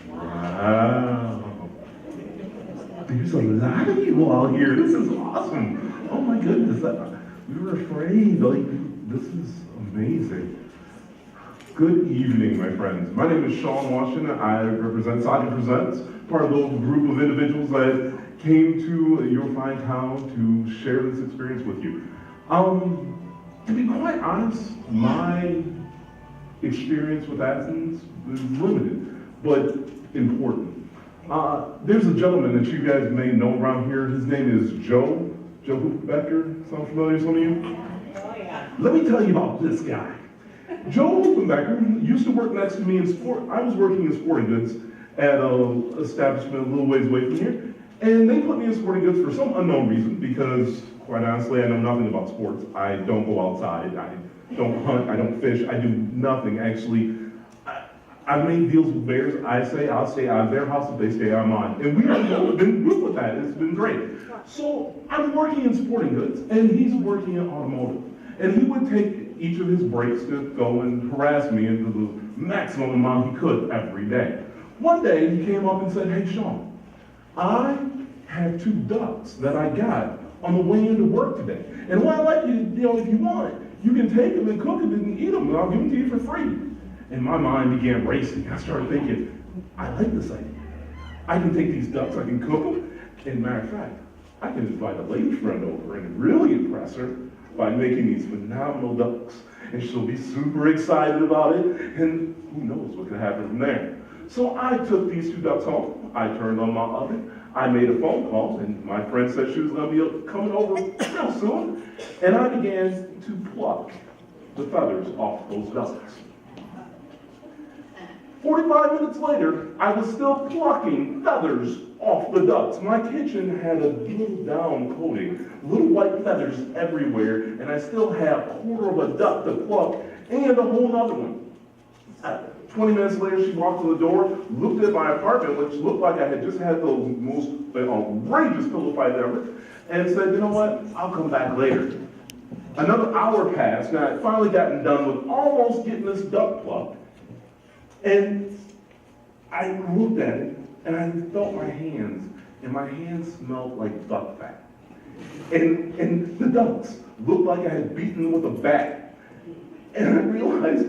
Wow. There's a lot of you all here. This is awesome. Oh my goodness. We were afraid. Like, this is amazing. Good evening, my friends. My name is Sean Washington. I represent Saga Presents, part of the group of individuals that came to your fine town to share this experience with you. To be quite honest, my experience with Athens is limited, but important. There's a gentleman that you guys may know around here. His name is Joe Hoopenbecker. Sound familiar to some of you? Oh, yeah. Let me tell you about this guy. Joe Hoopenbecker used to work next to me in sport. I was working in sporting goods at an establishment a little ways away from here. And they put me in sporting goods for some unknown reason because, quite honestly, I know nothing about sports. I don't go outside. I don't hunt. I don't fish. I do nothing. Actually, I've made deals with bears. I say I'll stay out of their house if they stay out of mine. And we have been good with that. It's been great. So I'm working in sporting goods, and he's working in automotive. And he would take each of his breaks to go and harass me into the maximum amount he could every day. One day he came up and said, "Hey Sean, I have 2 ducks that I got on the way into work today. And what I'd like you, if you want it, you can take them and cook them and eat them, and I'll give them to you for free." And my mind began racing. I started thinking, I like this idea. I can take these ducks, I can cook them. And matter of fact, I can invite a lady friend over and really impress her by making these phenomenal ducks. And she'll be super excited about it, and who knows what could happen from there. So I took these 2 ducks home, I turned on my oven, I made a phone call, and my friend said she was gonna be coming over real soon, and I began to pluck the feathers off those ducks. 45 minutes later, I was still plucking feathers off the ducks. My kitchen had a little down coating, little white feathers everywhere, and I still had a quarter of a duck to pluck and a whole nother one. 20 minutes later, she walked to the door, looked at my apartment, which looked like I had just had the most outrageous pillow fight ever, and said, "You know what, I'll come back later." Another hour passed, and I had finally gotten done with almost getting this duck plucked. And I looked at it, and I felt my hands, and my hands smelled like duck fat. And the ducks looked like I had beaten them with a bat. And I realized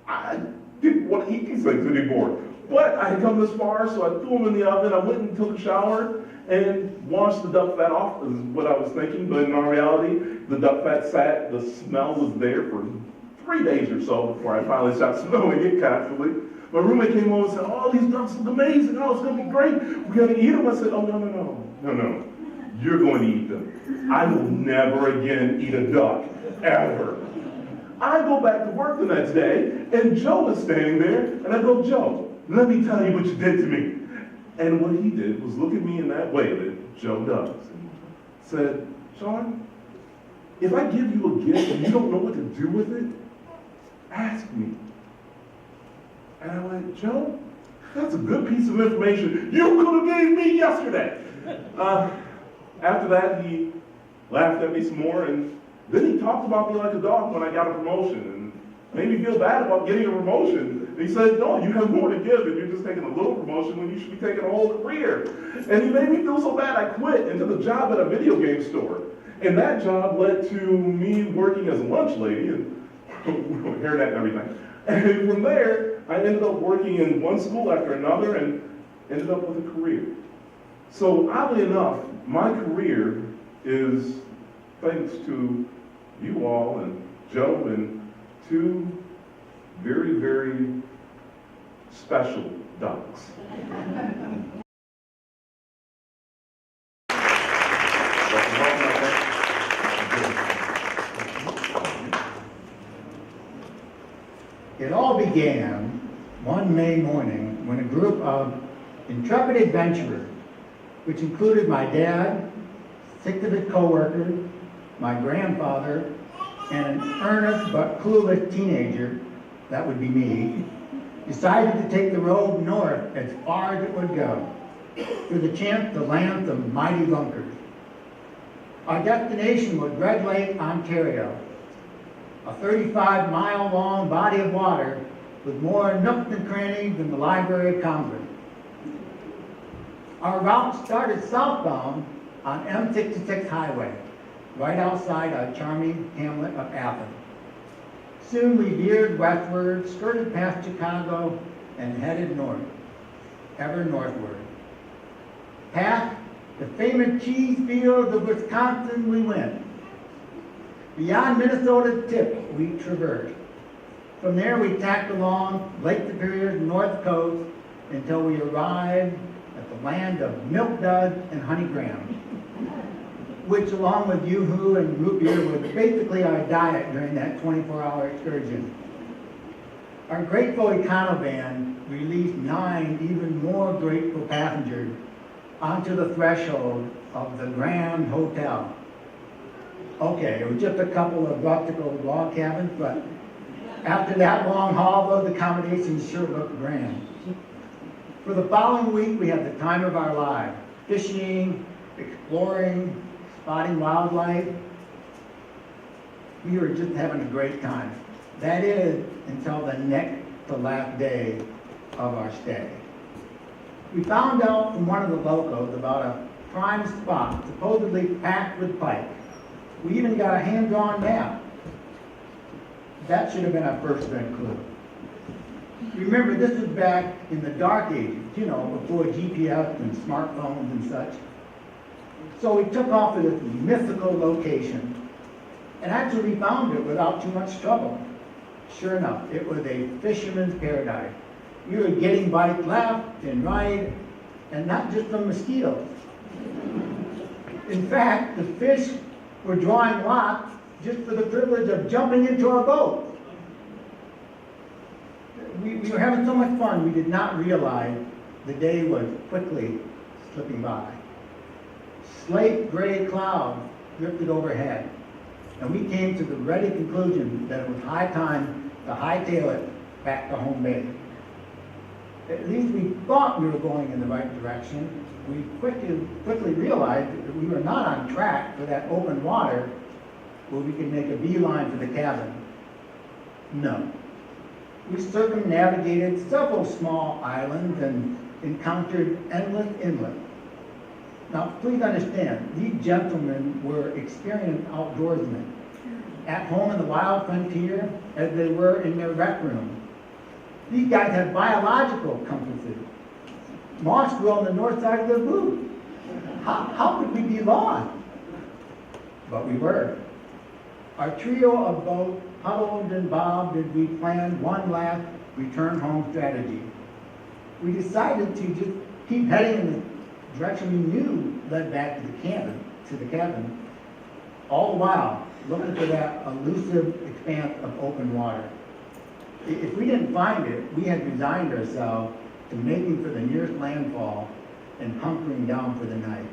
I didn't want to eat these things anymore. But I had come this far, so I threw them in the oven. I went and took a shower and washed the duck fat off, is what I was thinking. But in all reality, the duck fat sat, the smell was there for 3 days or so before I finally stopped smelling it constantly. My roommate came home and said, "Oh, these ducks look amazing. Oh, it's going to be great. We're going to eat them." I said, "Oh, no. You're going to eat them. I will never again eat a duck, ever." I go back to work the next day, and Joe is standing there, and I go, "Joe, let me tell you what you did to me." And what he did was look at me in that way that Joe does, and said, "Sean, if I give you a gift and you don't know what to do with it, ask me." And I went, "Joe, that's a good piece of information you could have gave me yesterday." After that, he laughed at me some more, and then he talked about me like a dog when I got a promotion, and made me feel bad about getting a promotion. And he said, "No, you have more to give, and you're just taking a little promotion when you should be taking a whole career." And he made me feel so bad, I quit and took a job at a video game store. And that job led to me working as a lunch lady, and hairnet and everything. And from there, I ended up working in one school after another and ended up with a career. So oddly enough, my career is thanks to you all and Joe and 2 very, very special ducks. It all began one May morning when a group of intrepid adventurers, which included my dad, 6 of his co-workers, my grandfather, and an earnest but clueless teenager, that would be me, decided to take the road north as far as it would go, to the chance to land some mighty lunkers. Our destination was Red Lake, Ontario, a 35-mile long body of water with more nooks and crannies than the Library of Congress. Our route started southbound on M66 highway, right outside our charming hamlet of Athens. Soon we veered westward, skirted past Chicago, and headed north, ever northward. Past the famous cheese fields of Wisconsin we went. Beyond Minnesota's tip we traversed. From there we tacked along Lake Superior's north coast until we arrived at the land of milk duds and honey grams, which along with yoo-hoo and root beer was basically our diet during that 24-hour excursion. Our grateful Econovan released 9 even more grateful passengers onto the threshold of the Grand Hotel. Okay, it was just a couple of rustical log cabins, but after that long haul, those accommodations sure looked grand. For the following week, we had the time of our lives, fishing, exploring, spotting wildlife. We were just having a great time. That is, until the next to last day of our stay. We found out from one of the locals about a prime spot supposedly packed with pike. We even got a hand-drawn map. That should have been our first big clue. Remember, this was back in the dark ages, you know, before GPS and smartphones and such. So we took off to this mythical location and actually found it without too much trouble. Sure enough, it was a fisherman's paradise. We were getting bites left and right, and not just from mosquitoes. In fact, the fish were drawing lots just for the privilege of jumping into our boat. We were having so much fun, we did not realize the day was quickly slipping by. Slate gray clouds drifted overhead, and we came to the ready conclusion that it was high time to hightail it back to home base. At least we thought we were going in the right direction. We quickly realized that we were not on track for that open water where we could make a beeline for the cabin. No. We circumnavigated several small islands and encountered endless inlets. Now, please understand, these gentlemen were experienced outdoorsmen, at home in the wild frontier as they were in their rec room. These guys had biological compasses. Moss grew on the north side of their boot. How could we be lost? But we were. Our trio of boats huddled and bobbed as we planned one last return home strategy. We decided to just keep heading in the direction we knew led back to the cabin, all the while looking for that elusive expanse of open water. If we didn't find it, we had resigned ourselves to making for the nearest landfall and hunkering down for the night.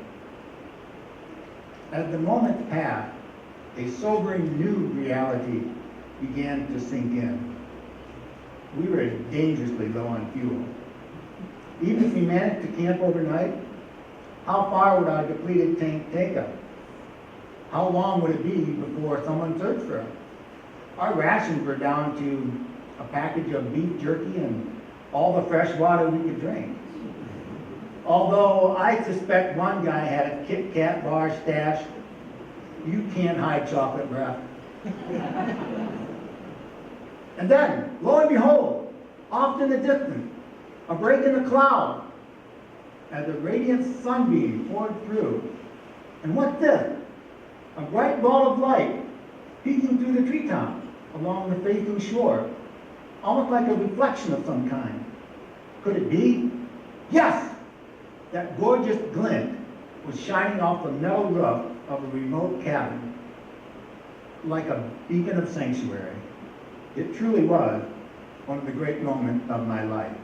As the moments passed, a sobering new reality began to sink in. We were dangerously low on fuel. Even if we managed to camp overnight, how far would our depleted tank take us? How long would it be before someone searched for us? Our rations were down to a package of beef jerky and all the fresh water we could drink. Although I suspect one guy had a Kit Kat bar stash, you can't hide chocolate breath. And then, lo and behold, off in the distance, a break in the cloud, as a radiant sunbeam poured through. And what's this? A bright ball of light peeking through the treetops along the facing shore, almost like a reflection of some kind. Could it be? Yes! That gorgeous glint was shining off the metal roof of a remote cabin, like a beacon of sanctuary. It truly was one of the great moments of my life.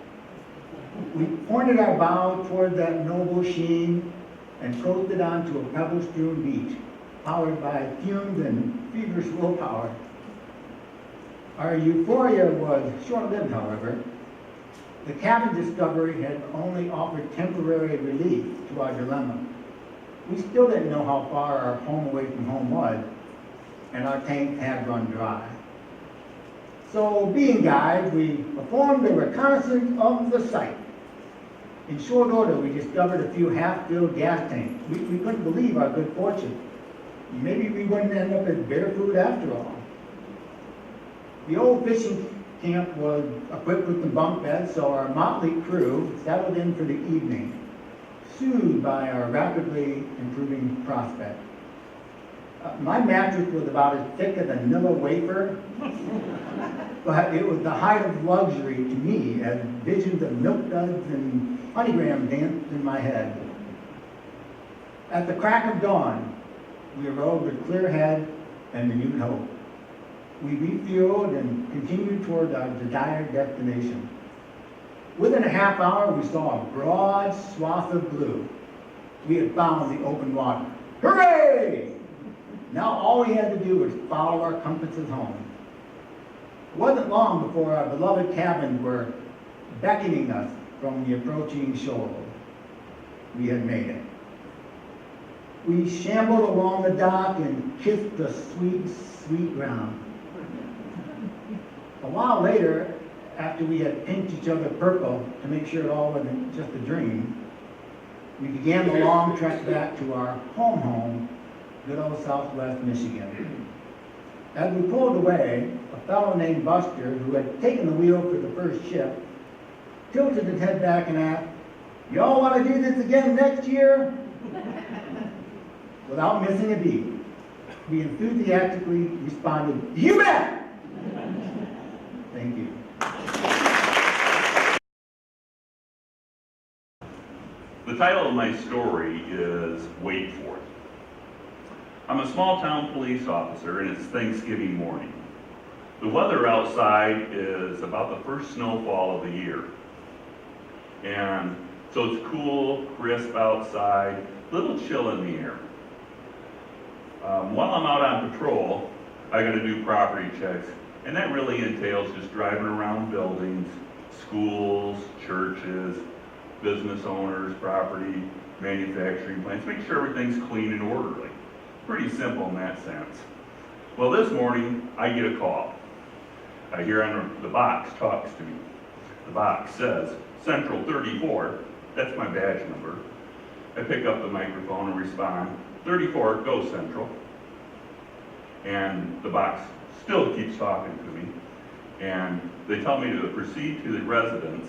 We pointed our bow toward that noble sheen and coasted onto a pebble-strewn beach, powered by fumes and feverish willpower. Our euphoria was short-lived, however. The cabin discovery had only offered temporary relief to our dilemma. We still didn't know how far our home away from home was, and our tank had run dry. So, being guides, we performed a reconnaissance of the site. In short order, we discovered a few half-filled gas tanks. We couldn't believe our good fortune. Maybe we wouldn't end up at Barefoot after all. The old fishing camp was equipped with the bunk beds, so our motley crew settled in for the evening, soothed by our rapidly improving prospect. My mattress was about as thick as a Nilla wafer, but it was the height of luxury to me as visions of milk duds and honeygrams danced in my head. At the crack of dawn, we arose with clear head and renewed hope. We refueled and continued toward our desired destination. Within a half hour, we saw a broad swath of blue. We had found the open water. Hooray! Now all we had to do was follow our compasses home. It wasn't long before our beloved cabins were beckoning us from the approaching shore. We had made it. We shambled along the dock and kissed the sweet, sweet ground. A while later, after we had pinked each other purple to make sure it all wasn't just a dream, we began the long trek back to our home, good old Southwest Michigan. As we pulled away, a fellow named Buster, who had taken the wheel for the first ship, tilted his head back and asked, "Y'all want to do this again next year?" Without missing a beat, we enthusiastically responded, "You bet!" Thank you. The title of my story is Wait For It. I'm a small town police officer and it's Thanksgiving morning. The weather outside is about the first snowfall of the year. And so it's cool, crisp outside, a little chill in the air. While I'm out on patrol, I gotta do property checks, and that really entails just driving around buildings, schools, churches, business owners, property, manufacturing plants, make sure everything's clean and orderly. Pretty simple in that sense. Well, this morning, I get a call. I hear on the box talks to me. The box says, Central 34, that's my badge number. I pick up the microphone and respond, 34, go Central. And the box still keeps talking to me. And they tell me to proceed to the residence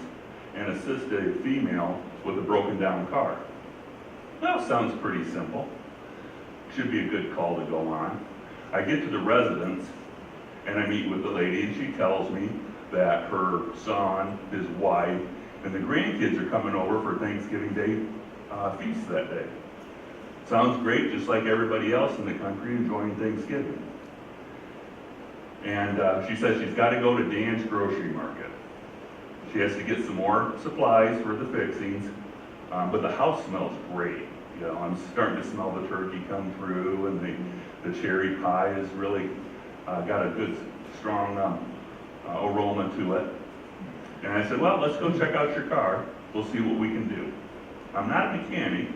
and assist a female with a broken down car. That sounds pretty simple. Should be a good call to go on. I get to the residence and I meet with the lady and she tells me that her son, his wife, and the grandkids are coming over for Thanksgiving Day feast that day. Sounds great, just like everybody else in the country enjoying Thanksgiving. And she says she's got to go to Dan's Grocery Market. She has to get some more supplies for the fixings, but the house smells great. You know, I'm starting to smell the turkey come through, and the cherry pie has really got a good, strong aroma to it. And I said, well, let's go check out your car. We'll see what we can do. I'm not a mechanic,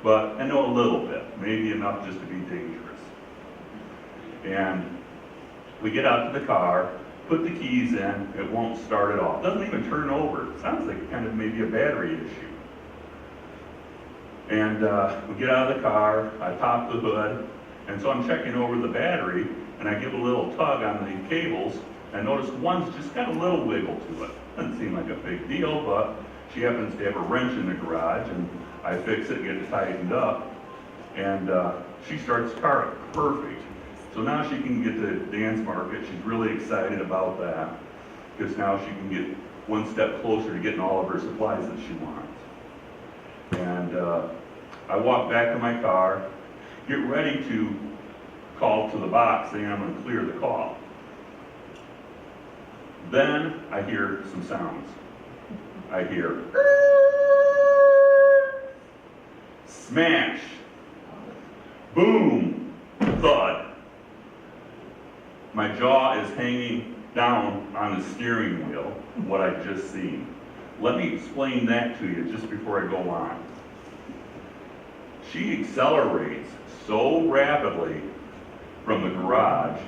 but I know a little bit, maybe enough just to be dangerous. And we get out to the car, put the keys in, it won't start at all. It doesn't even turn over. It sounds like kind of maybe a battery issue. And we get out of the car, I pop the hood, and so I'm checking over the battery, and I give a little tug on the cables, and I notice one's just got a little wiggle to it. Doesn't seem like a big deal, but she happens to have a wrench in the garage, and I fix it, get it tightened up, and she starts the car up perfect. So now she can get to Dan's Market. She's really excited about that, because now she can get one step closer to getting all of her supplies that she wants. And I walk back to my car, get ready to call to the box saying I'm going to clear the call. Then I hear some sounds. I hear smash, boom, thud. My jaw is hanging down on the steering wheel, what I've just seen. Let me explain that to you just before I go on. She accelerates so rapidly from the garage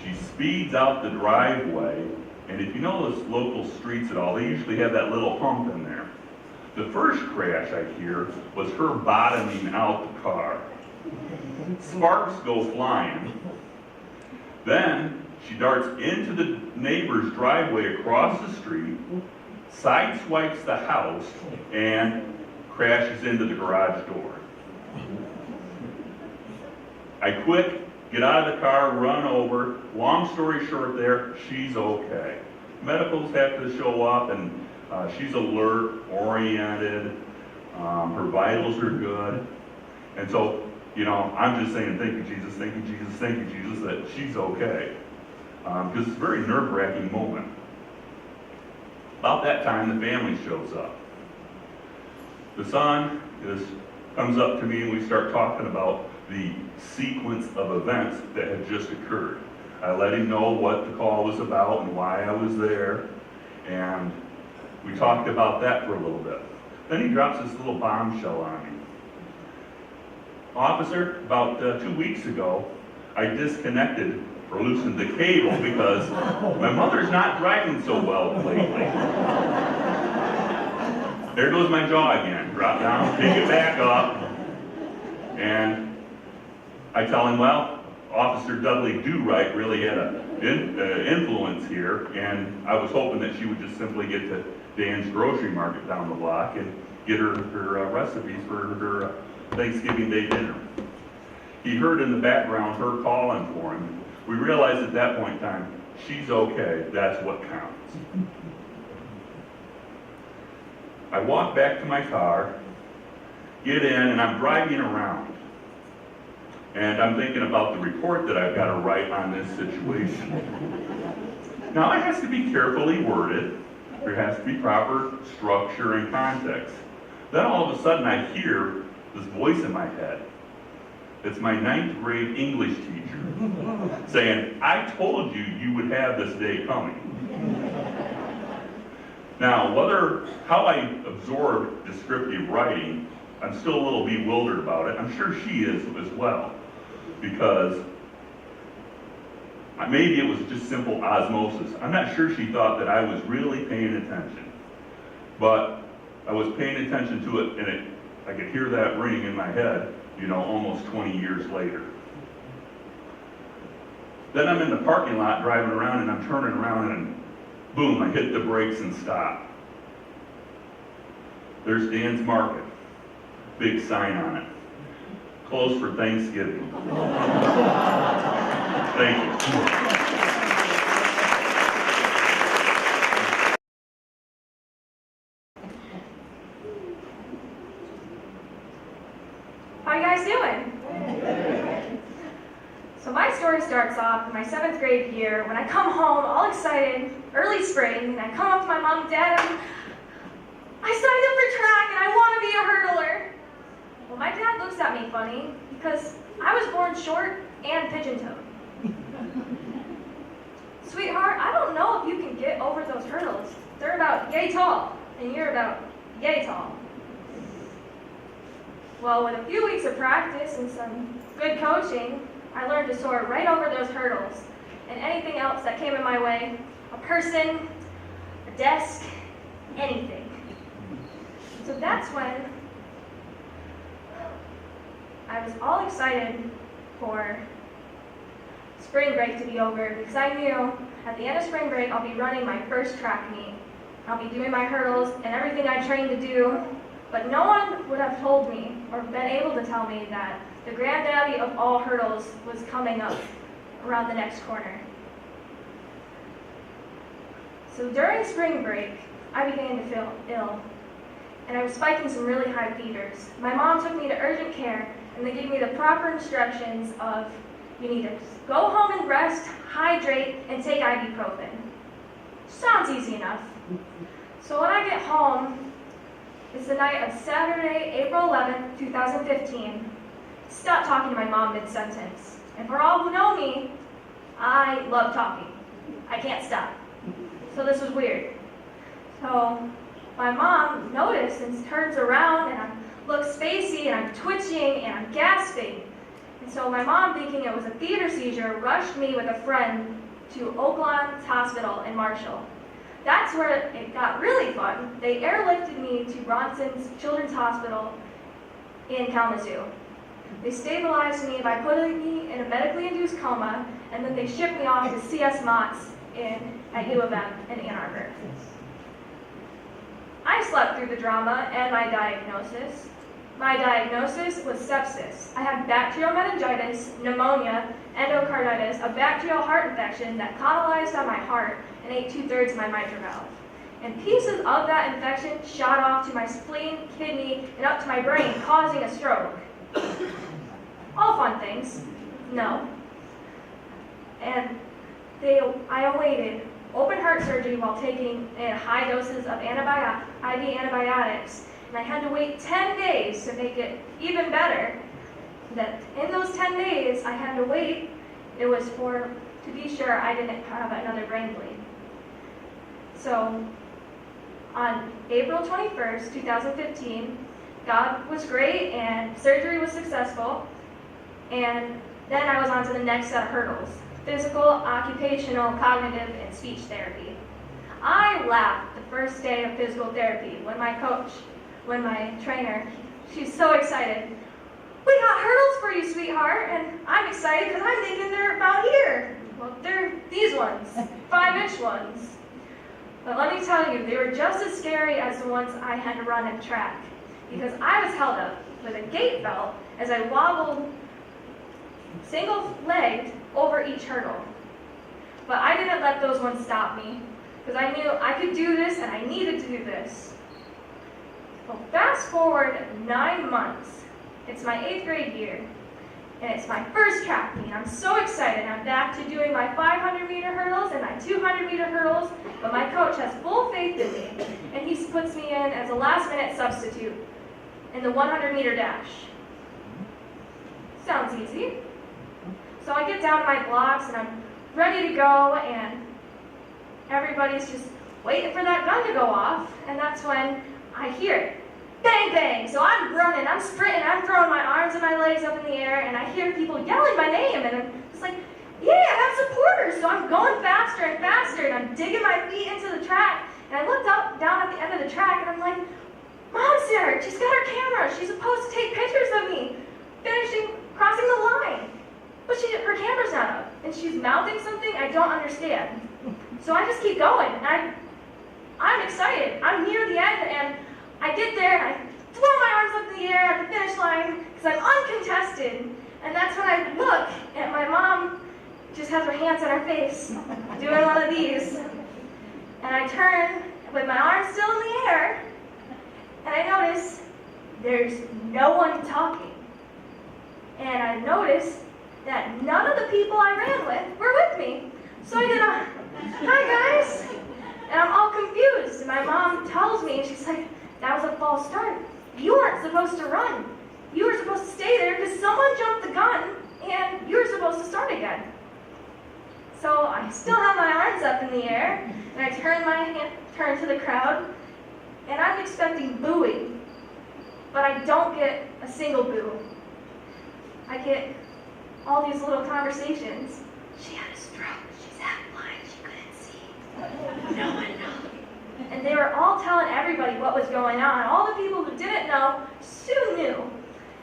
She speeds out the driveway, and if you know those local streets at all, they usually have that little hump in there. The first crash I hear was her bottoming out the car. Sparks go flying. Then she darts into the neighbor's driveway across the street, sideswipes the house, and crashes into the garage door. I quick get out of the car, run over. Long story short there, she's okay. Medicals have to show up, and she's alert, oriented, her vitals are good. And so, you know, I'm just saying, thank you, Jesus, thank you, Jesus, thank you, Jesus, that she's okay. Because it's a very nerve-wracking moment. About that time, the family shows up. The son comes up to me, and we start talking about the sequence of events that had just occurred. I let him know what the call was about and why I was there, and we talked about that for a little bit. Then he drops this little bombshell on me. Officer, about 2 weeks ago, I disconnected or loosened the cable because my mother's not driving so well lately. There goes my jaw again. Drop down, pick it back up, and I tell him, well, Officer Dudley Do-Right really had an influence here, and I was hoping that she would just simply get to Dan's Grocery Market down the block and get her recipes for her Thanksgiving Day dinner. He heard in the background her calling for him. We realized at that point in time, she's okay, that's what counts. I walk back to my car, get in, and I'm driving around. And I'm thinking about the report that I've got to write on this situation. Now, it has to be carefully worded. There has to be proper structure and context. Then all of a sudden I hear this voice in my head. It's my 9th grade English teacher saying, I told you you would have this day coming. Now, how I absorb descriptive writing, I'm still a little bewildered about it. I'm sure she is as well, because maybe it was just simple osmosis. I'm not sure she thought that I was really paying attention, but I was paying attention to it, and I could hear that ring in my head, you know, almost 20 years later. Then I'm in the parking lot driving around, and I'm turning around, and boom, I hit the brakes and stop. There's Dan's Market. Big sign on it. Closed for Thanksgiving. Thank you. How you guys doing? So my story starts off in my 7th grade year when I come home all excited, early spring, and I come up to my mom and dad and I signed up for track and I want to be a hurdler. Well, my dad looks at me funny because I was born short and pigeon-toed. Sweetheart, I don't know if you can get over those hurdles. They're about yay tall, and you're about yay tall. Well, with a few weeks of practice and some good coaching, I learned to soar right over those hurdles and anything else that came in my way. A person, a desk, anything. So that's when I was all excited for spring break to be over because I knew at the end of spring break I'll be running my first track meet. I'll be doing my hurdles and everything I trained to do, but no one would have told me or been able to tell me that the granddaddy of all hurdles was coming up around the next corner. So during spring break, I began to feel ill, and I was spiking some really high fevers. My mom took me to urgent care, and they gave me the proper instructions of, you need to go home and rest, hydrate, and take ibuprofen. Sounds easy enough. So when I get home, it's the night of Saturday, April 11th, 2015. Stop talking to my mom mid-sentence. And for all who know me, I love talking. I can't stop. So this was weird. So my mom noticed and turns around and I look spacey and I'm twitching and I'm gasping. And so my mom, thinking it was a theater seizure, rushed me with a friend to Oakland's Hospital in Marshall. That's where it got really fun. They airlifted me to Bronson's Children's Hospital in Kalamazoo. They stabilized me by putting me in a medically induced coma, and then they shipped me off to CS Motts at U of M in Ann Arbor. I slept through the drama and my diagnosis. My diagnosis was sepsis. I had bacterial meningitis, pneumonia, endocarditis, a bacterial heart infection that colonized on my heart and ate 2/3 of my mitral valve. And pieces of that infection shot off to my spleen, kidney, and up to my brain, causing a stroke. All fun things. No. And I awaited open heart surgery while taking high doses of IV antibiotics. And I had to wait 10 days to make it even better. That in those 10 days I had to wait, it was to be sure I didn't have another brain bleed. So on April 21st, 2015, God was great and surgery was successful. And then I was on to the next set of hurdles: physical, occupational, cognitive, and speech therapy. I laughed the first day of physical therapy when my trainer, she's so excited. "We got hurdles for you, sweetheart." And I'm excited because I'm thinking they're about here. Well, they're these ones, 5-inch ones. But let me tell you, they were just as scary as the ones I had to run at track, because I was held up with a gait belt as I wobbled single-legged over each hurdle. But I didn't let those ones stop me, because I knew I could do this and I needed to do this. Well, fast forward 9 months. It's my 8th grade year, and it's my first track meet. I'm so excited. I'm back to doing my 500-meter hurdles and my 200-meter hurdles, but my coach has full faith in me, and he puts me in as a last-minute substitute in the 100-meter dash. Sounds easy. So I get down to my blocks, and I'm ready to go, and everybody's just waiting for that gun to go off, and that's when I hear it. Bang, bang! So I'm running, I'm sprinting, I'm throwing my arms and my legs up in the air, and I hear people yelling my name, and I'm just like, yeah, I have supporters! So I'm going faster and faster, and I'm digging my feet into the track, and I looked down at the end of the track, and I'm like, Mom's there! She's got her camera! She's supposed to take pictures of me crossing the line! But her camera's not up, and she's mouthing something I don't understand. So I just keep going, and I'm excited. I'm near the end, and I get there, and I throw my arms up in the air at the finish line, because I'm uncontested. And that's when I look, and my mom just has her hands on her face, doing one of these. And I turn, with my arms still in the air, and I notice there's no one talking. And I notice that none of the people I ran with were with me. So I did a, "Hi guys," and I'm all confused. And my mom tells me, and she's like, "That was a false start. You weren't supposed to run. You were supposed to stay there because someone jumped the gun and you were supposed to start again." So I still have my arms up in the air, and I turn to the crowd, and I'm expecting booing, but I don't get a single boo. I get all these little conversations. "She had a stroke. She's half blind. She couldn't see. No one knows." And they were all telling everybody what was going on. All the people who didn't know soon knew.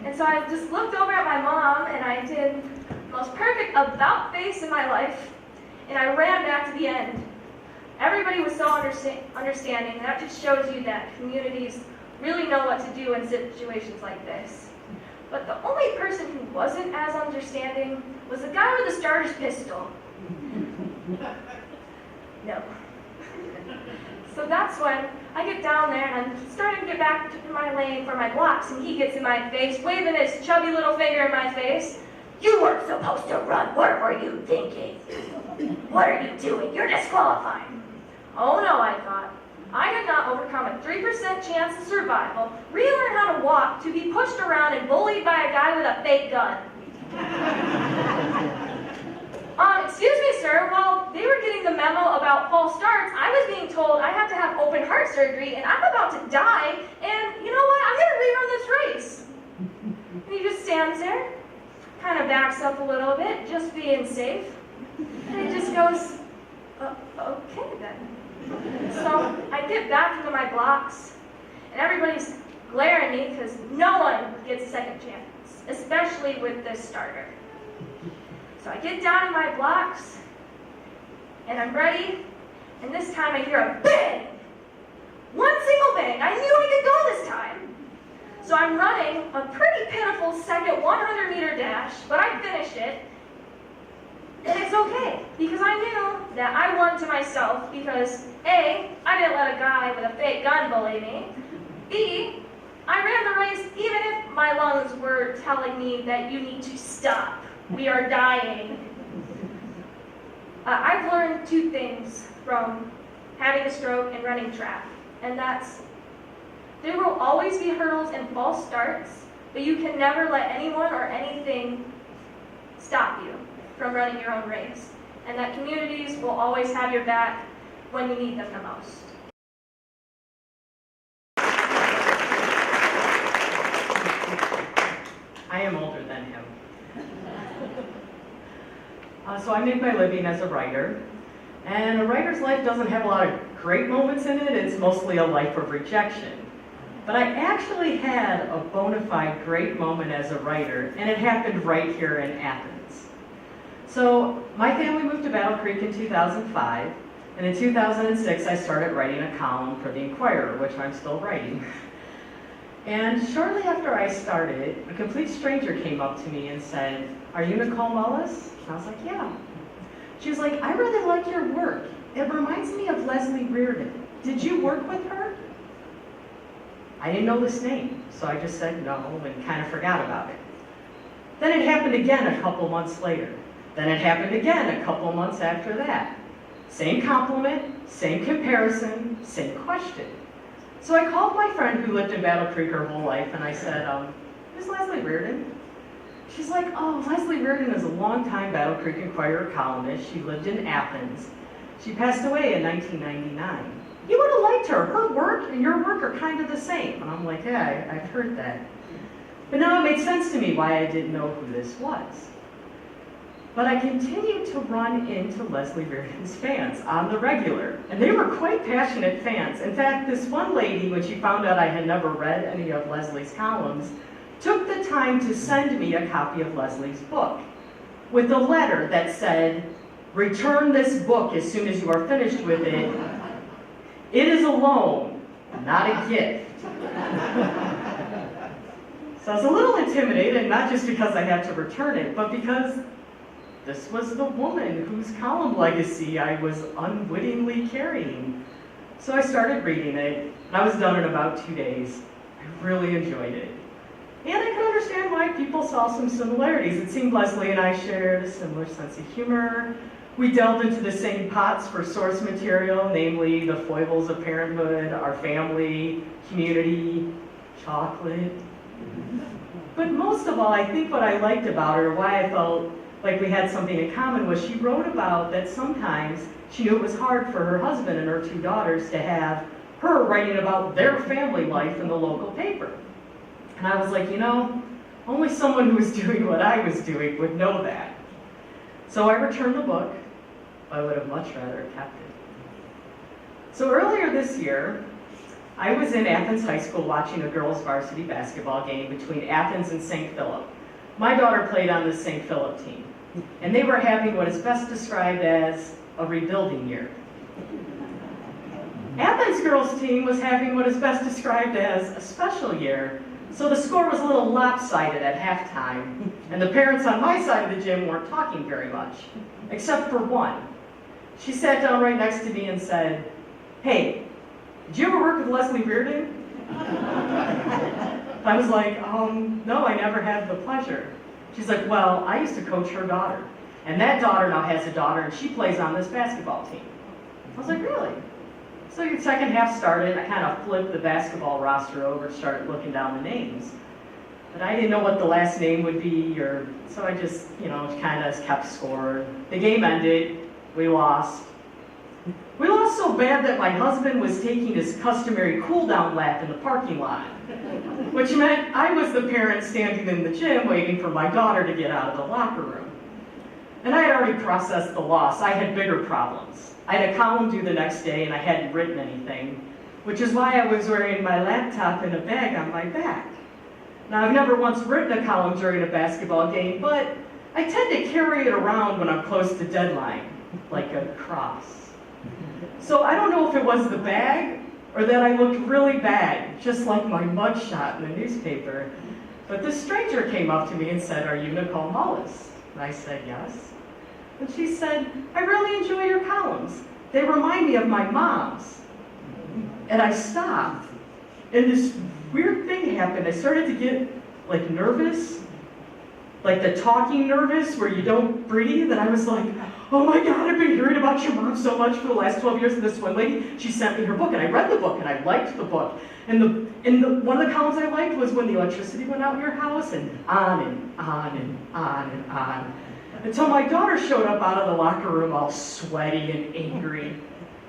And so I just looked over at my mom, and I did the most perfect about face in my life, and I ran back to the end. Everybody was so understanding, and that just shows you that communities really know what to do in situations like this. But the only person who wasn't as understanding was the guy with the starter's pistol. No. So that's when I get down there, and I'm starting to get back to my lane for my blocks, and he gets in my face, waving his chubby little finger in my face. "You weren't supposed to run. What were you thinking? What are you doing? You're disqualified." Oh no, I thought. I had not overcome a 3% chance of survival, relearn how to walk, to be pushed around and bullied by a guy with a fake gun. Excuse me, sir, while they were getting the memo about false starts, I was being told I have to have open heart surgery, and I'm about to die, and you know what, I'm gonna rerun this race. And he just stands there. kind of backs up a little bit, just being safe. And he just goes, okay then. So I get back into my blocks, and everybody's glaring at me because no one gets a second chance, especially with this starter. So I get down in my blocks, and I'm ready, and this time I hear a bang! One single bang! I knew I could go this time! So I'm running a pretty pitiful second 100-meter dash, but I finished it, and it's okay, because I knew that I won to myself because A, I didn't let a guy with a fake gun bully me, B, I ran the race even if my lungs were telling me that you need to stop. We are dying. I've learned two things from having a stroke and running track, and that's there will always be hurdles and false starts, but you can never let anyone or anything stop you from running your own race, and that communities will always have your back when you need them the most. I am older than him. So I make my living as a writer, and a writer's life doesn't have a lot of great moments in it. It's mostly a life of rejection. But I actually had a bona fide great moment as a writer, and it happened right here in Athens. So my family moved to Battle Creek in 2005, and in 2006 I started writing a column for the Inquirer, which I'm still writing. And shortly after I started, a complete stranger came up to me and said, "Are you Nicole Mullis?" And I was like, "Yeah." She was like, "I really like your work. It reminds me of Leslie Reardon. Did you work with her?" I didn't know this name, so I just said no and kind of forgot about it. Then it happened again a couple months later. Then it happened again a couple months after that. Same compliment, same comparison, same question. So I called my friend who lived in Battle Creek her whole life, and I said, "Who's Leslie Reardon?" She's like, "Oh, Leslie Reardon is a longtime Battle Creek Inquirer columnist. She lived in Athens. She passed away in 1999. You would have liked her. Her work and your work are kind of the same." And I'm like, "Yeah, I've heard that." But now it made sense to me why I didn't know who this was. But I continued to run into Leslie Reardon's fans on the regular, and they were quite passionate fans. In fact, this one lady, when she found out I had never read any of Leslie's columns, took the time to send me a copy of Leslie's book with a letter that said, "Return this book as soon as you are finished with it. It is a loan, not a gift." So I was a little intimidated, not just because I had to return it, but because this was the woman whose column legacy I was unwittingly carrying. So I started reading it, and I was done in about 2 days. I really enjoyed it. And I could understand why people saw some similarities. It seemed Leslie and I shared a similar sense of humor. We delved into the same pots for source material, namely the foibles of parenthood, our family, community, chocolate. But most of all, I think what I liked about her, why I felt like we had something in common, was she wrote about that sometimes she knew it was hard for her husband and her 2 daughters to have her writing about their family life in the local paper. And I was like, you know, only someone who was doing what I was doing would know that. So I returned the book. I would have much rather kept it. So earlier this year, I was in Athens High School watching a girls' varsity basketball game between Athens and St. Philip. My daughter played on the St. Philip team, and they were having what is best described as a rebuilding year. Athens girls' team was having what is best described as a special year, so the score was a little lopsided at halftime, and the parents on my side of the gym weren't talking very much, except for one. She sat down right next to me and said, "Hey, did you ever work with Leslie Reardon?" I was like, no, I never had the pleasure. She's like, "Well, I used to coach her daughter, and that daughter now has a daughter, and she plays on this basketball team." I was like, "Really?" So the second half started, I kind of flipped the basketball roster over and started looking down the names. But I didn't know what the last name would be, so I just, kind of kept score. The game ended, we lost. We lost so bad that my husband was taking his customary cool-down lap in the parking lot. which meant I was the parent standing in the gym waiting for my daughter to get out of the locker room. And I had already processed the loss. I had bigger problems. I had a column due the next day and I hadn't written anything, which is why I was wearing my laptop in a bag on my back. Now, I've never once written a column during a basketball game, but I tend to carry it around when I'm close to deadline, like a cross. So I don't know if it was the bag or that I looked really bad, just like my mugshot in the newspaper. But this stranger came up to me and said, "Are you Nicole Mullis?" And I said, "Yes." And she said, "I really enjoy your columns. They remind me of my mom's." And I stopped. And this weird thing happened. I started to get like nervous, like the talking nervous where you don't breathe. And I was like, "Oh my God, I've been hearing about your mom so much for the last 12 years. And this one lady, she sent me her book and I read the book and I liked the book. And one of the columns I liked was when the electricity went out in your house, and on and on and on and on. Until my daughter showed up out of the locker room all sweaty and angry.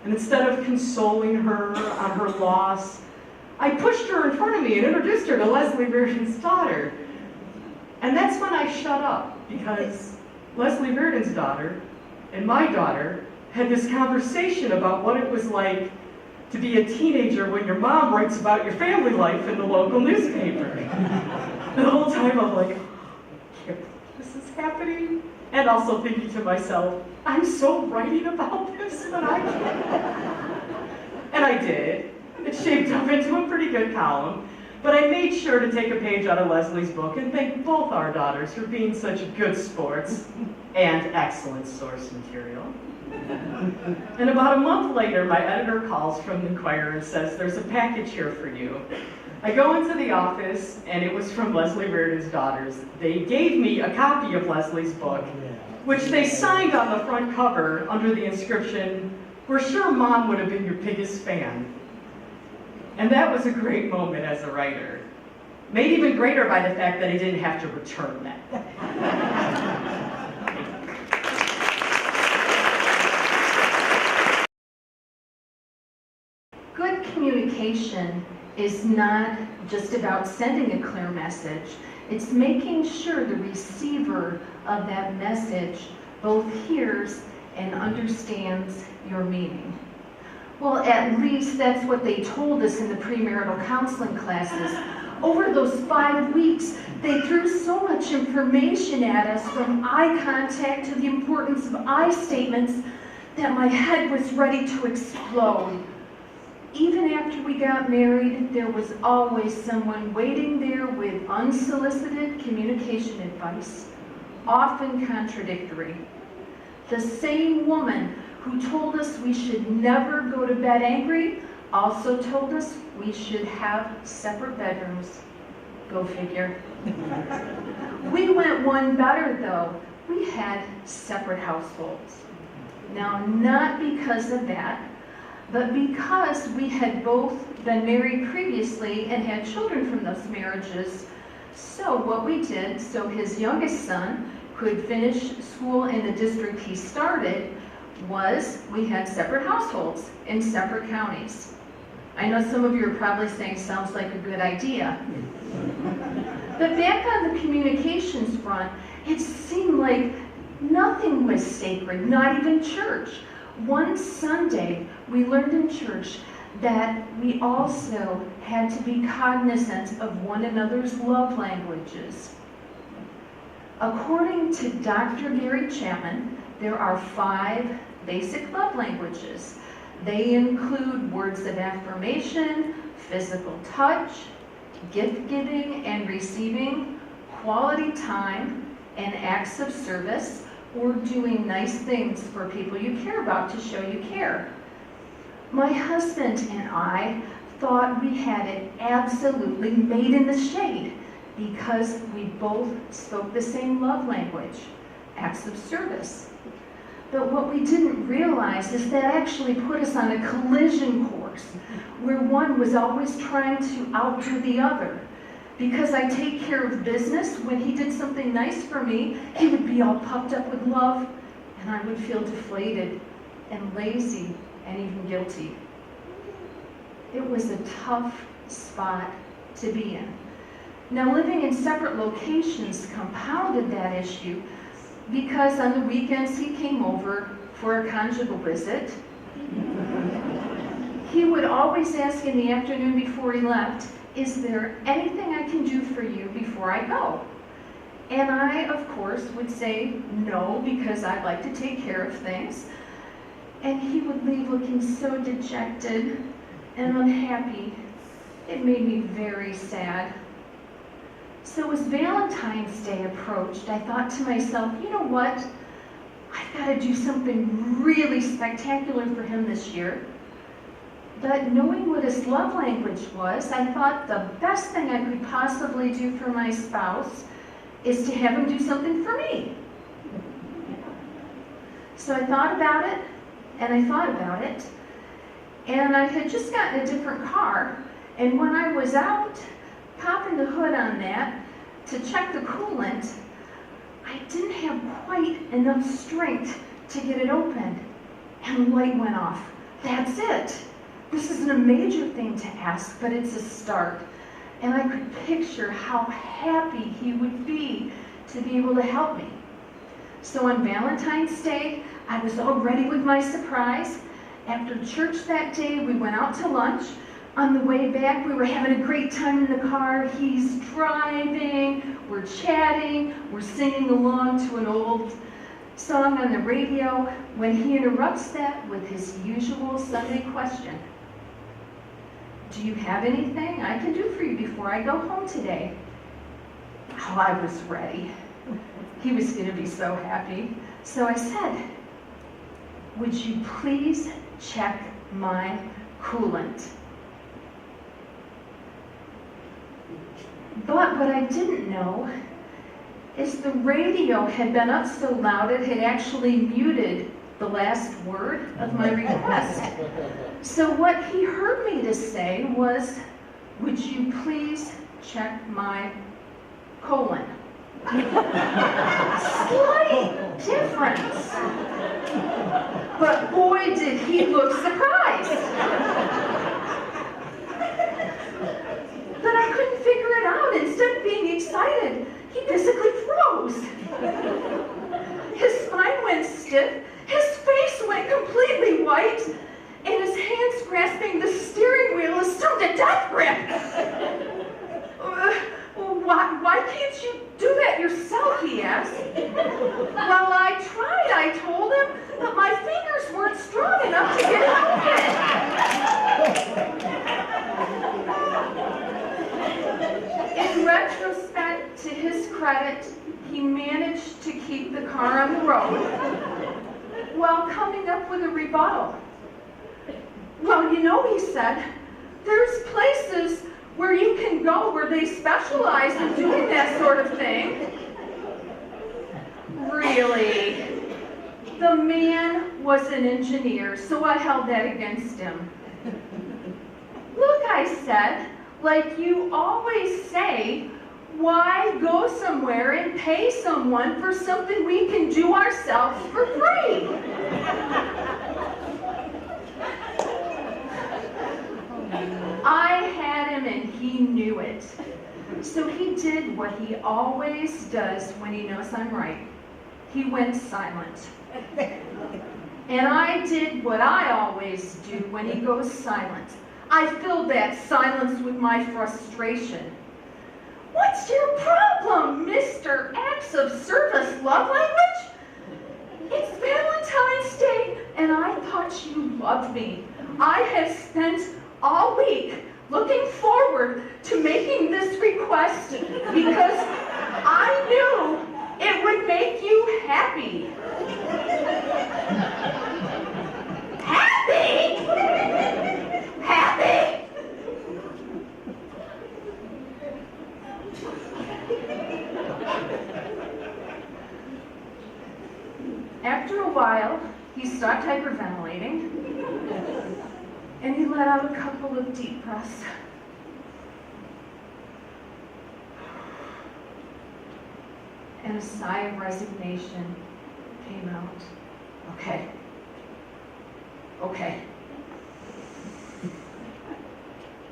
And instead of consoling her on her loss, I pushed her in front of me and introduced her to Leslie Reardon's daughter. And that's when I shut up, because Leslie Reardon's daughter and my daughter had this conversation about what it was like to be a teenager when your mom writes about your family life in the local newspaper. And the whole time I'm like, I can't believe this is happening. And also thinking to myself, I'm so writing about this, but I can't. And I did. It shaped up into a pretty good column. But I made sure to take a page out of Leslie's book and thank both our daughters for being such good sports and excellent source material. And about a month later, my editor calls from the Enquirer and says, "There's a package here for you." I go into the office, and it was from Leslie Reardon's daughters. They gave me a copy of Leslie's book, which they signed on the front cover under the inscription, "We're sure Mom would have been your biggest fan." And that was a great moment as a writer. Made even greater by the fact that I didn't have to return that. Good communication is not just about sending a clear message. It's making sure the receiver of that message both hears and understands your meaning. Well, at least that's what they told us in the premarital counseling classes. Over those 5 weeks, they threw so much information at us, from eye contact to the importance of I statements, that my head was ready to explode. Even after we got married, there was always someone waiting there with unsolicited communication advice, often contradictory. The same woman who told us we should never go to bed angry also told us we should have separate bedrooms. Go figure. We went one better though. We had separate households. Now, not because of that, but because we had both been married previously and had children from those marriages. So what we did, so his youngest son could finish school in the district he started, was we had separate households in separate counties. I know some of you are probably saying, sounds like a good idea. But back on the communications front, it seemed like nothing was sacred, not even church. One Sunday, we learned in church that we also had to be cognizant of one another's love languages. According to Dr. Gary Chapman, there are 5 basic love languages. They include words of affirmation, physical touch, gift giving and receiving, quality time, and acts of service, or doing nice things for people you care about to show you care. My husband and I thought we had it absolutely made in the shade because we both spoke the same love language, acts of service. But what we didn't realize is that actually put us on a collision course where one was always trying to outdo the other. Because I take care of business, when he did something nice for me, he would be all puffed up with love, and I would feel deflated and lazy and even guilty. It was a tough spot to be in. Now, living in separate locations compounded that issue because on the weekends he came over for a conjugal visit. He would always ask in the afternoon before he left, "Is there anything I can do for you before I go?" And I, of course, would say no, because I'd like to take care of things. And he would leave looking so dejected and unhappy. It made me very sad. So as Valentine's Day approached, I thought to myself, you know what? I've got to do something really spectacular for him this year. But knowing what his love language was, I thought the best thing I could possibly do for my spouse is to have him do something for me. So I thought about it, and I thought about it, and I had just gotten a different car, and when I was out popping the hood on that to check the coolant, I didn't have quite enough strength to get it open, and the light went off. That's it. This isn't a major thing to ask, but it's a start. And I could picture how happy he would be to be able to help me. So on Valentine's Day, I was all ready with my surprise. After church that day, we went out to lunch. On the way back, we were having a great time in the car. He's driving, we're chatting, we're singing along to an old song on the radio, when he interrupts that with his usual Sunday question. "Do you have anything I can do for you before I go home today?" Oh, I was ready. He was going to be so happy. So I said, "Would you please check my coolant?" But what I didn't know is the radio had been up so loud it had actually muted the last word of my request. So what he heard me to say was, "Would you please check my colon?" Slight difference. But boy, did he look surprised. But I couldn't figure it out. Instead of being excited, he physically froze. His spine went stiff, his face went completely white, and his hands grasping the steering wheel assumed a death grip. Why can't you do that yourself?" he asked. "Well, I tried," I told him, "but my fingers weren't strong enough to get it open." In retrospect, to his credit, he managed to keep the car on the road while coming up with a rebuttal. "Well, you know," he said, "there's places where you can go where they specialize in doing that sort of thing." Really? The man was an engineer, so I held that against him. "Look," I said, "like you always say, why go somewhere and pay someone for something we can do ourselves for free?" I had him and he knew it. So he did what he always does when he knows I'm right. He went silent. And I did what I always do when he goes silent. I filled that silence with my frustration. "What's your problem, Mr. Acts of Service Love Language? It's Valentine's Day, and I thought you loved me. I have spent all week looking forward to making this request because I knew it would make you happy." Happy? Happy? After a while, he stopped hyperventilating, and he let out a couple of deep breaths. And a sigh of resignation came out. Okay.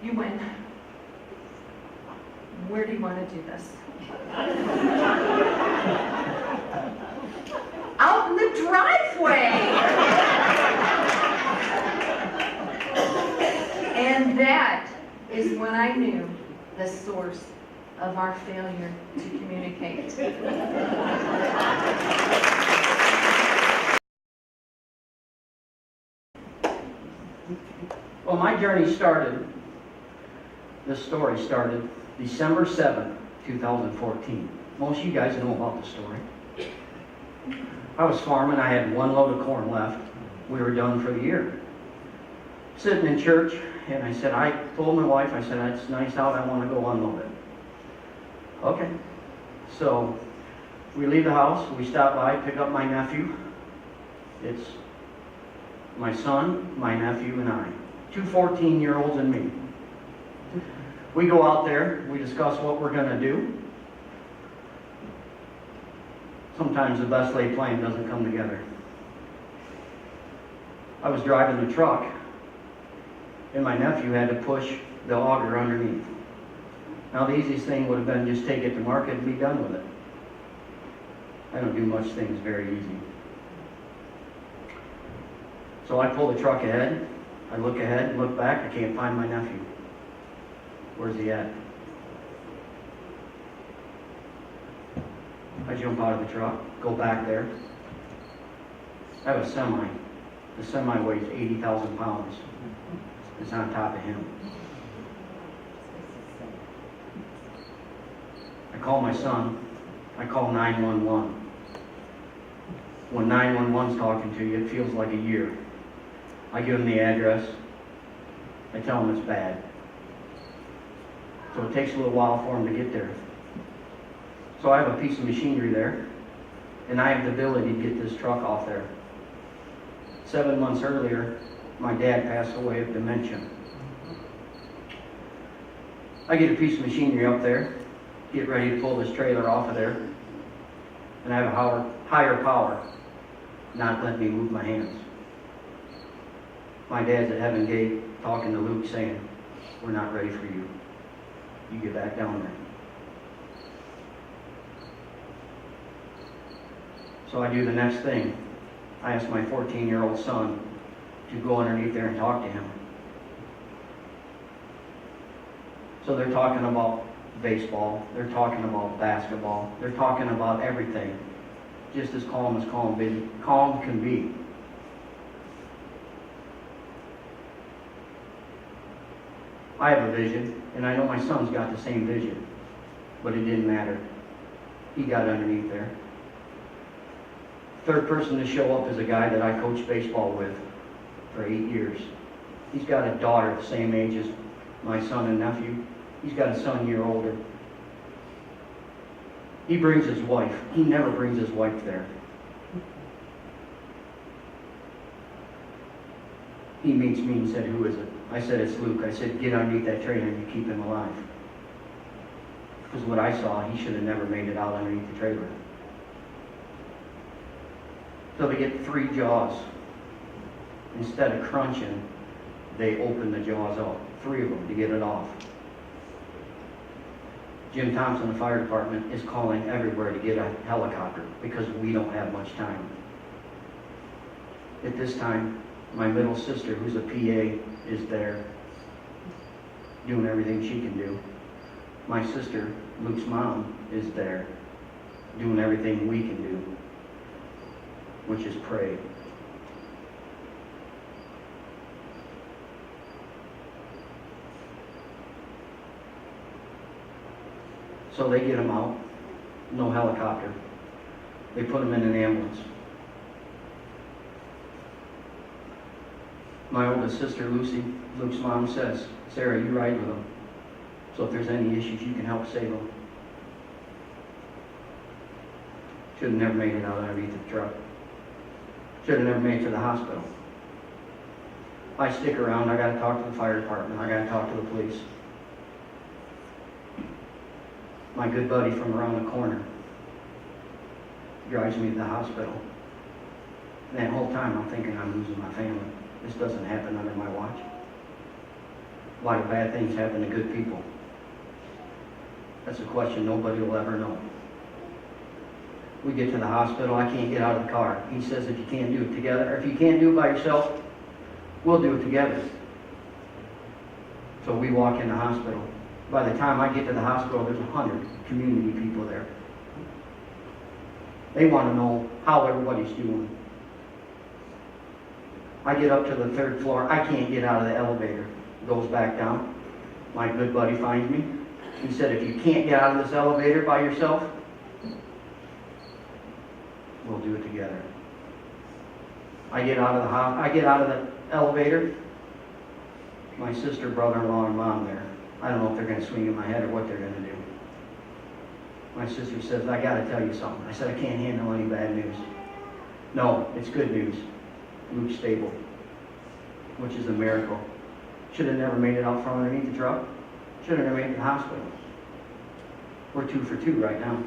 You win. Where do you want to do this? Out in the driveway! And that is when I knew the source of our failure to communicate. Well, my journey started, this story started December 7th, 2014. Most of you guys know about the story. I was farming, I had one load of corn left. We were done for the year. Sitting in church, and I told my wife, I said, it's nice out, I want to go unload it. Okay. So, we leave the house, we stop by, pick up my nephew. It's my son, my nephew, and I. 2 14-year-olds and me. We go out there, we discuss what we're going to do. Sometimes the best laid plan doesn't come together. I was driving the truck, and my nephew had to push the auger underneath. Now the easiest thing would have been just take it to market and be done with it. I don't do much things very easy. So I pull the truck ahead, I look ahead and look back, I can't find my nephew. Where's he at? I jump out of the truck, go back there. I have a semi. The semi weighs 80,000 pounds. It's on top of him. I call my son. I call 911. When 911's talking to you, it feels like a year. I give him the address. I tell him it's bad. So it takes a little while for him to get there. So I have a piece of machinery there, and I have the ability to get this truck off there. 7 months earlier, my dad passed away of dementia. I get a piece of machinery up there, get ready to pull this trailer off of there, and I have a higher power not letting me move my hands. My dad's at Heaven Gate talking to Luke saying, we're not ready for you. You get back down there. So I do the next thing. I ask my 14-year-old son to go underneath there and talk to him. So they're talking about baseball, they're talking about basketball, they're talking about everything. Just as calm can be. I have a vision, and I know my son's got the same vision, but it didn't matter. He got underneath there. Third person to show up is a guy that I coached baseball with for 8 years. He's got a daughter the same age as my son and nephew. He's got a son a year older. He brings his wife. He never brings his wife there. He meets me and said, who is it? I said, it's Luke. I said, get underneath that trailer and you keep him alive. Because what I saw, he should have never made it out underneath the trailer. So they get 3 jaws. Instead of crunching, they open the jaws up. 3 of them to get it off. Jim Thompson, the fire department, is calling everywhere to get a helicopter because we don't have much time. At this time, my middle sister, who's a PA, is there doing everything she can do. My sister, Luke's mom, is there doing everything we can do, which is pray. So they get him out, no helicopter. They put him in an ambulance. My oldest sister, Lucy, Luke's mom, says, Sarah, you ride with him. So if there's any issues, you can help save him. Should have never made it out underneath the truck. Should have never made it to the hospital. I stick around, I gotta talk to the fire department, I gotta talk to the police. My good buddy from around the corner drives me to the hospital. And that whole time I'm thinking I'm losing my family. This doesn't happen under my watch. A lot of bad things happen to good people. That's a question nobody will ever know. We get to the hospital, I can't get out of the car. He says if you can't do it together, or if you can't do it by yourself, we'll do it together. So we walk in the hospital. By the time I get to the hospital, there's 100 community people there. They want to know how everybody's doing. I get up to the 3rd floor, I can't get out of the elevator. Goes back down. My good buddy finds me. He said, if you can't get out of this elevator by yourself, we'll do it together. I get out of the elevator. My sister, brother-in-law, and mom there. I don't know if they're going to swing in my head or what they're going to do. My sister says, I got to tell you something. I said, I can't handle any bad news. No, it's good news. Luke's stable, which is a miracle. Should have never made it out from underneath the truck. Should have never made it to the hospital. We're 2 for 2 right now.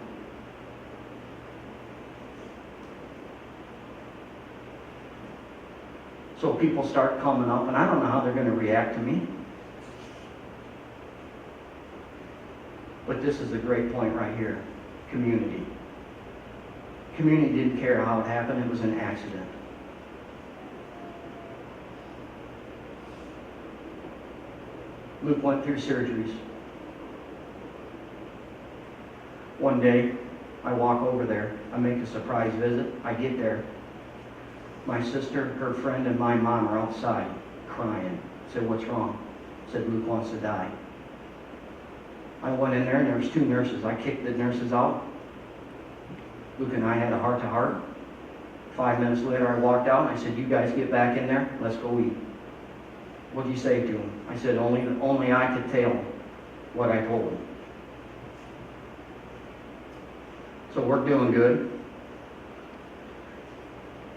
So people start coming up, and I don't know how they're going to react to me. But this is a great point right here. Community. Community didn't care how it happened. It was an accident. Luke went through surgeries. One day, I walk over there. I make a surprise visit. I get there. My sister, her friend, and my mom are outside crying. I said, what's wrong? I said, Luke wants to die. I went in there and there was 2 nurses. I kicked the nurses out. Luke and I had a heart-to-heart. 5 minutes later, I walked out and I said, you guys get back in there. Let's go eat. What'd you say to him? I said, only I could tell what I told him. So we're doing good.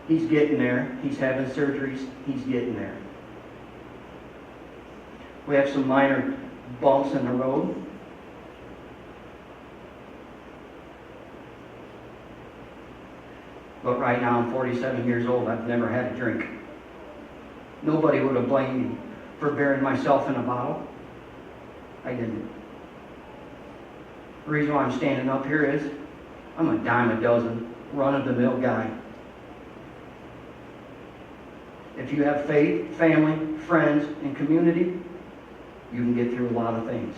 He's getting there. He's having surgeries. He's getting there. We have some minor bumps in the road. But right now, I'm 47 years old. I've never had a drink. Nobody would have blamed me for burying myself in a bottle. I didn't. The reason why I'm standing up here is I'm a dime a dozen, run-of-the-mill guy. If you have faith, family, friends, and community, you can get through a lot of things.